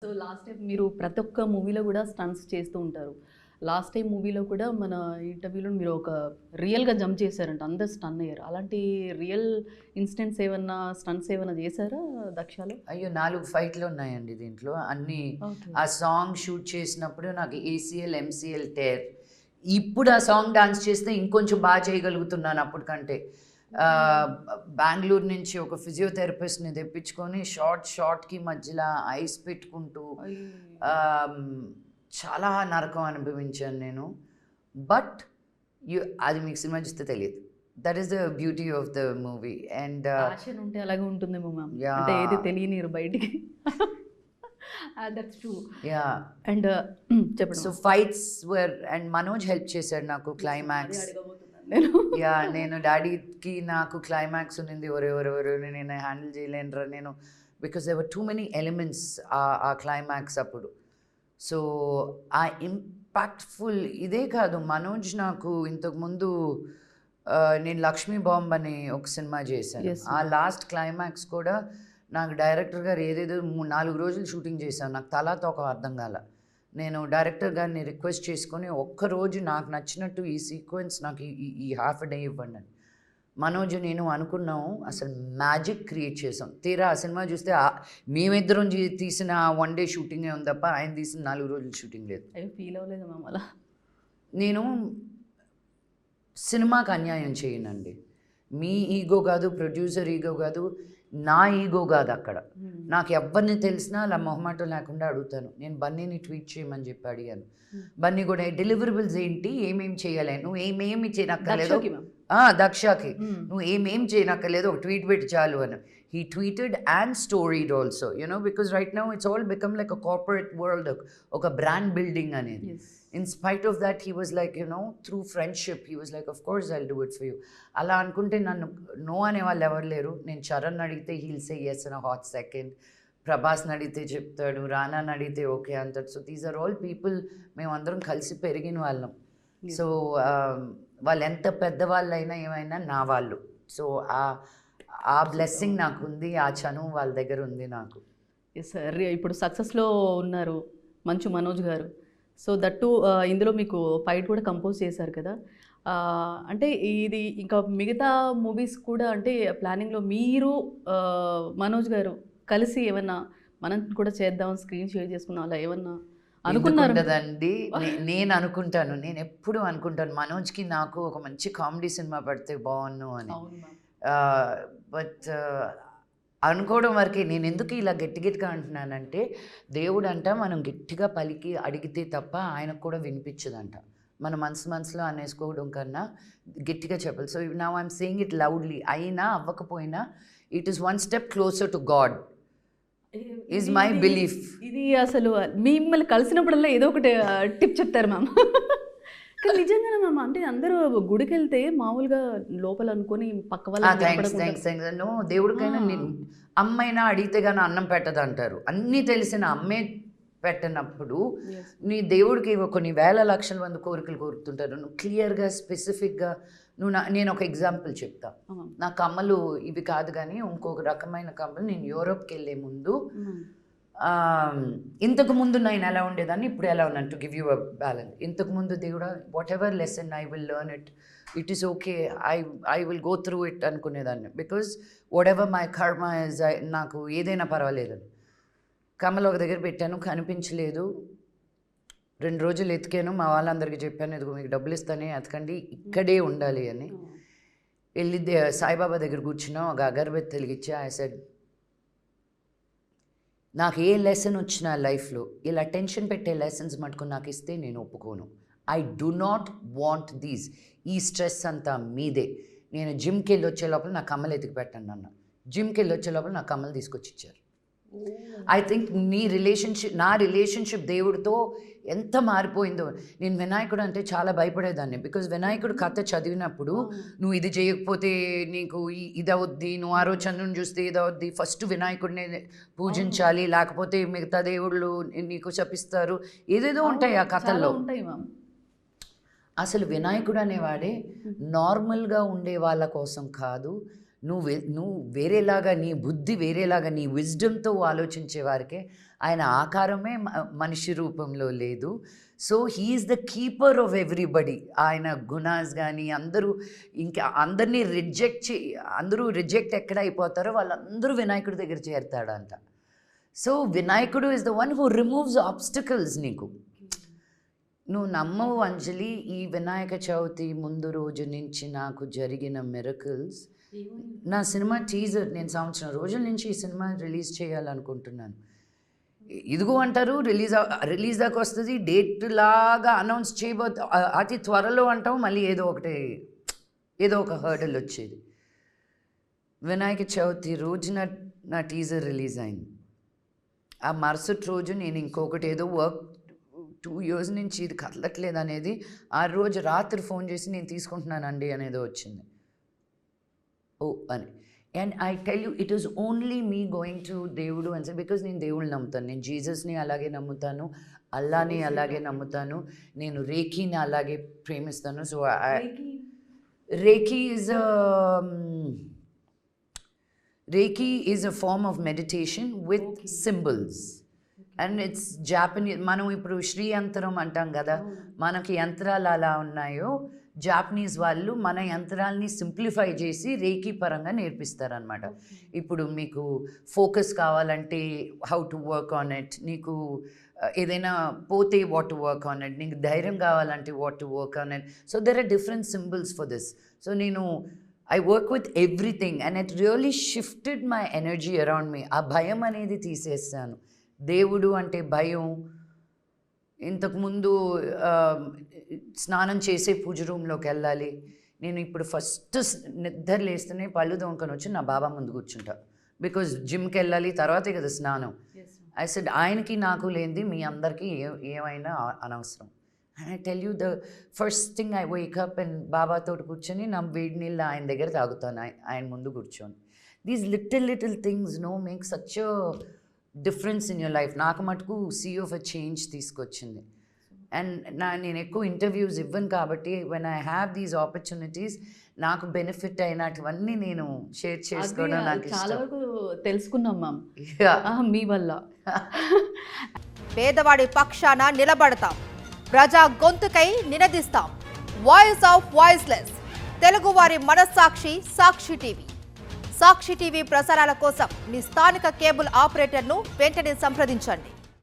So last time మీరు ప్రతి ఒక్క మూవీలో కూడా స్టంట్స్ చేస్తూ ఉంటారు. లాస్ట్ టైం మూవీలో కూడా మన ఇంటర్వ్యూలో మీరు ఒక రియల్‌గా జంప్ చేశారంట. అందరూ స్టన్ అయ్యారు. అలాంటి రియల్ ఇన్సిడెంట్స్ ఏమన్నా స్టంట్స్ ఏమన్నా చేశారా దక్షలో? అయ్యో! 4 ఫైట్‌లున్నాయండి దీంట్లో. అన్నీ ఓకే. ఆ సాంగ్ షూట్ చేసినప్పుడు నాకు ఏసీఎల్, ఎంసీఎల్ టేర్. ఇప్పుడు ఆ సాంగ్ డాన్స్ చేస్తే ఇంకొంచెం చేయగలుగుతున్నాను అప్పటికంటే. బెంగుళూరు నుంచి ఒక ఫిజియోథెరపిస్ట్‌ని తెప్పించుకొని షాట్‌కి మధ్యలో ఐస్ పెట్టుకుంటూ అయ్యో! ఆహ్, చాలా నరకం అనుభవించాను నేను. బట్ అది మీకు సినిమా చూస్తే తెలీదు. That is the beauty of the movie. And passion ఉంటే అలాగే ఉంటుందేమో మ్యామ్. అంటే యాహ్! ఏది తెలియనియరు బయటికి. That's true. యాహ్! అండ్ చెప్పండి so ma'am. Fights and Manoj help చేశాడు నాకు అదే క్లైమాక్స్. అడగబోతున్నాను నేను. నేను డాడీకి నాకు క్లైమాక్స్ ఉన్నింది. ఒరేయ్! నేను హ్యాండిల్ చేయలేనురా నేను. Because there were too many elements ఆ క్లైమాక్స్ అప్పుడు. సో ఆ ఇంపాక్ట్‌ఫుల్ ఇదే కాదు, మనోజ్ నాకు ఇంతకుముందు నేను 'లక్ష్మీ బాంబ్' అని ఒక సినిమా చేశాను. Yes, ఆ ma'am. లాస్ట్ క్లైమాక్స్ కూడా నాకు డైరెక్టర్ గారు ఏదేదో 4 రోజులు షూటింగ్ చేశాను. నాకు తలా తోక అర్థం కాల. నేను డైరెక్టర్ గారిని రిక్వెస్ట్ చేసుకొని ఒక్కరోజు నాకు నచ్చినట్టు ఈ సీక్వెన్స్ నాకు ఈ హాఫ్ డే ఇవ్వండి అని. మనోజ్ నేను అనుకున్నాము, అసలు మ్యాజిక్ క్రియేట్ చేసాం. తీరా ఆ సినిమా చూస్తే మేమిద్దరం తీసిన 1 డే షూటింగే ఉంది తప్ప ఆయన తీసిన 4 రోజులు షూటింగ్ లేదు. అయ్యో! ఫీల్ అవ్వలేదా మ్యామ్ అలా? నేను సినిమాకి అన్యాయం చేయనండి. మీ ఈగో కాదు, ప్రొడ్యూసర్ ఈగో కాదు, నా ఈగో కాదు అక్కడ. నాకు ఎవరిని తెలిసినా అలా మొహమాటం లేకుండా అడుగుతాను. నేను బన్నీని ట్వీట్ చేయమని చెప్పి అడిగాను. బన్నీ కూడా డెలివరబుల్స్ ఏంటి, ఏమేమి చేయాలి, నువ్వు ఏమేమి చేయనక్కర్లేదు. దక్షకి మ్యామ్. దక్షకి నువ్వు ఏమేం చేయనక్కర్లేదు, ఒక ట్వీట్ పెట్టి చాలు అని. He tweeted and storeyed also, because right now it's all become like a corporate world, ఒక బ్రాండ్ బిల్డింగ్ అనేది. Yes. In spite of that, he was like, through friendship, he was like, of course I'll do it for you. అలా అనుకుంటే నన్ను no అనే వాళ్ళు ఎవరు లేరు. నేను చరణ్ అడిగితే he'll say yes in a hot second. ప్రభాస్ని అడిగితే చెప్తాడు, రానాని అడిగితే ఓకే అంటాడు. So these are all people, మేమందరం కలిసి పెరిగిన వాళ్ళం. సో వాళ్ళు ఎంత పెద్దవాళ్ళైనా ఏమైనా నా వాళ్ళు. సో ఆ బ్లెస్సింగ్ నాకు ఉంది, ఆ చనువు వాళ్ళ దగ్గర ఉంది నాకు. Yes sir. ఇప్పుడు సక్సెస్లో ఉన్నారు మంచు మనోజ్ గారు. సో దట్టు ఇందులో మీకు ఫైట్ కూడా కంపోజ్ చేశారు కదా. అంటే ఇది ఇంకా మిగతా మూవీస్ కూడా అంటే ప్లానింగ్లో మీరు మనోజ్ గారు కలిసి ఏమన్నా మనం కూడా చేద్దాం, స్క్రీన్ షేర్ చేసుకుందాం అలా ఏమన్నా అనుకున్నారు? అనుకుంటుందండి. నేను అనుకుంటాను, నేను ఎప్పుడు అనుకుంటాను మనోజ్కి నాకు ఒక మంచి కామెడీ సినిమా పడితే బాగున్ను అని. అవును మ్యామ్. బట్ అనుకోవడం వరకే. నేను ఎందుకు ఇలా గట్టిగా అంటున్నానంటే, దేవుడు అంట మనం గట్టిగా పలికి అడిగితే తప్ప ఆయనకు కూడా వినిపించదంట. మన మనసులో అనేసుకోవడం కన్నా గట్టిగా చెప్పాలి. So now I'm saying it loudly. అయినా అవ్వకపోయినా it is one step closer to God is my belief. ఇది అసలు మిమ్మల్ని కలిసినప్పుడల్లా ఏదో ఒకటి టిప్ చెప్తారు మ్యామ్. కానీ నిజంగానే మ్యామ్, అంటే అందరూ గుడికి వెళ్తే మామూలుగా లోపల అనుకొని పక్క థ్యాంక్స్. దేవుడికైనా అమ్మైనా అడిగితే కానీ అన్నం పెట్టదు అంటారు. అన్నీ తెలిసిన అమ్మే పెట్టనప్పుడు నీ దేవుడికి కొన్ని వేల లక్షల మంది కోరికలు కోరుతుంటారు. నువ్వు క్లియర్గా స్పెసిఫిక్గా నేను ఒక ఎగ్జాంపుల్ చెప్తా. నా కమ్మలు ఇవి కాదు కానీ ఇంకొక రకమైన కమ్మలు నేను యూరోప్కి వెళ్ళే ముందు, ఇంతకు ముందు నేను ఎలా ఉండేదాన్ని, ఇప్పుడు ఎలా ఉన్నాను, to give you a balance. ఇంతకు ముందు దేవుడా what ever lesson I will learn it is okay, I will go through it అనుకునేదాన్ని. బికాజ్ వాట్ ఎవర్ మై కర్మ ఇస్, నాకు ఏదైనా పర్వాలేదని. కమ్మలు ఒక దగ్గర పెట్టాను, కనిపించలేదు. 2 రోజులు ఎతికాను, మా వాళ్ళందరికీ చెప్పాను, ఇదిగో మీకు డబ్బులు ఇస్తానే ఎతకండి, ఇక్కడే ఉండాలి అని. వెళ్ళి సాయిబాబా దగ్గర కూర్చున్నా, ఒక అగరబత్తి వెలిగించా. ఐ సెడ్, నాకు ఏ లెసన్ వచ్చినా లైఫ్లో ఇలా టెన్షన్ పెట్టే లెసన్స్ మటుకు నాకు ఇస్తే నేను ఒప్పుకోను. I do not want these. ఈ స్ట్రెస్ అంతా మీదే. నేను జిమ్కి వెళ్ళి వచ్చే లోపల నా కమ్మలు ఎతికి పెట్టండి అన్న. జిమ్కి వెళ్ళి వచ్చే లోపల నా కమ్మలు తీసుకొచ్చి ఇచ్చారు. ఐ థింక్ నా రిలేషన్షిప్ దేవుడితో ఎంత మారిపోయిందో. నేను వినాయకుడు అంటే చాలా భయపడేదాన్ని. బికాజ్ వినాయకుడు కథ చదివినప్పుడు నువ్వు ఇది చేయకపోతే నీకు ఇది అవుద్ది, నువ్వు ఆ రోజు చంద్రుని చూస్తే ఇది అవుద్ది, ఫస్ట్ వినాయకుడిని పూజించాలి, లేకపోతే మిగతా దేవుళ్ళు నీకు శపిస్తారు, ఏదేదో ఉంటాయి ఆ కథల్లో. అసలు వినాయకుడు అనేవాడే నార్మల్గా ఉండే వాళ్ళ కోసం కాదు, నువ్వు వేరేలాగా, నీ బుద్ధి వేరేలాగా, నీ విజ్డమ్తో ఆలోచించే వారికే ఆయన ఆకారమే మనిషి రూపంలో లేదు. So he's the keeper of everybody. ఆయన గుణాస్ కానీ అందరూ ఇంకా అందరినీ అందరూ రిజెక్ట్ ఎక్కడ అయిపోతారో వాళ్ళందరూ వినాయకుడి దగ్గర చేరుతాడంట. సో వినాయకుడు is the one who removes obstacles. నీకు నువ్వు నమ్మవు అంజలి, ఈ వినాయక చవితి ముందు రోజు నుంచి నాకు జరిగిన మిరకల్స్. నా సినిమా టీజర్ నేను సంవత్సరం రోజుల నుంచి ఈ సినిమా రిలీజ్ చేయాలనుకుంటున్నాను. ఇదిగో అంటారు రిలీజ్ దాకా వస్తుంది, డేట్ లాగా అనౌన్స్ చేయబోతు అతి త్వరలో అంటాం, మళ్ళీ ఏదో ఒక హర్డల్ వచ్చేది. వినాయక చవితి రోజున నా టీజర్ రిలీజ్ అయింది. ఆ మరుసటి రోజు నేను ఇంకొకటి ఏదో వర్క్ 2 years నుంచి ఇది కదలట్లేదు అనేది, ఆ రోజు రాత్రి ఫోన్ చేసి నేను తీసుకుంటున్నానండి అనేదో వచ్చింది. ఓ అని. And I tell you it is only me going to దేవుడు అని బికాజ్ నేను దేవుళ్ళు నమ్ముతాను. నేను జీసస్ని అలాగే నమ్ముతాను, అల్లాని అలాగే నమ్ముతాను, నేను రేఖీని అలాగే ప్రేమిస్తాను. So reiki is a form of meditation with symbols. And it's Japanese. మనం ఇప్పుడు శ్రీ యంత్రం అంటాం కదా, మనకి యంత్రాలు అలా ఉన్నాయో జాపనీస్ వాళ్ళు మన యంత్రాలని సింప్లిఫై చేసి రేఖీ పరంగా నేర్పిస్తారనమాట. ఇప్పుడు మీకు ఫోకస్ కావాలంటే how to work on it, నీకు ఏదైనా పోతే what to work on it, నీకు ధైర్యం కావాలంటే what to work on it. So there are different symbols for this. So నేను I work with everything and it really shifted my energy around me. ఆ భయం అనేది తీసేస్తాను. దేవుడు అంటే భయం. ఇంతకుముందు స్నానం చేసే పూజ రూమ్లోకి వెళ్ళాలి. నేను ఇప్పుడు ఫస్ట్ నిద్ర లేస్తూనే పళ్ళు దొంగకొని వచ్చి నా బాబా ముందు కూర్చుంటా. బికాజ్ జిమ్కి వెళ్ళాలి, తర్వాతే కదా స్నానం. ఐ సెడ్ ఆయనకి నాకు లేనిది మీ అందరికీ ఏమైనా అనవసరం. And I tell you the first thing I wake up and బాబాతో కూర్చొని నా వేడి నీళ్ళు ఆయన దగ్గర తాగుతాను, ఆయన ముందు కూర్చొని. These little things make such difference in your life. నాకు మటుకు సీ ఆఫ్ ఎ చేంజ్ తీసుకొచ్చింది. అండ్ నేను ఎక్కువ ఇంటర్వ్యూస్ ఇవ్వను కాబట్టి when I have these opportunities నాకు బెనిఫిట్ అయినటువన్నీ నేను షేర్ చేసుకోవడం నాకు చాలా వరకు తెలుసుకున్నాం మ్యామ్ మీ వల్ల. పేదవాడి పక్షాన నిలబడతాం, ప్రజా గొంతుకై నినదిస్తాం. వాయిస్ ఆఫ్ వాయిస్లెస్, తెలుగువారి మనస్సాక్షి సాక్షి టీవీ. సాక్షి టీవీ ప్రసారాల కోసం మీ స్థానిక కేబుల్ ఆపరేటర్ను వెంటనే సంప్రదించండి.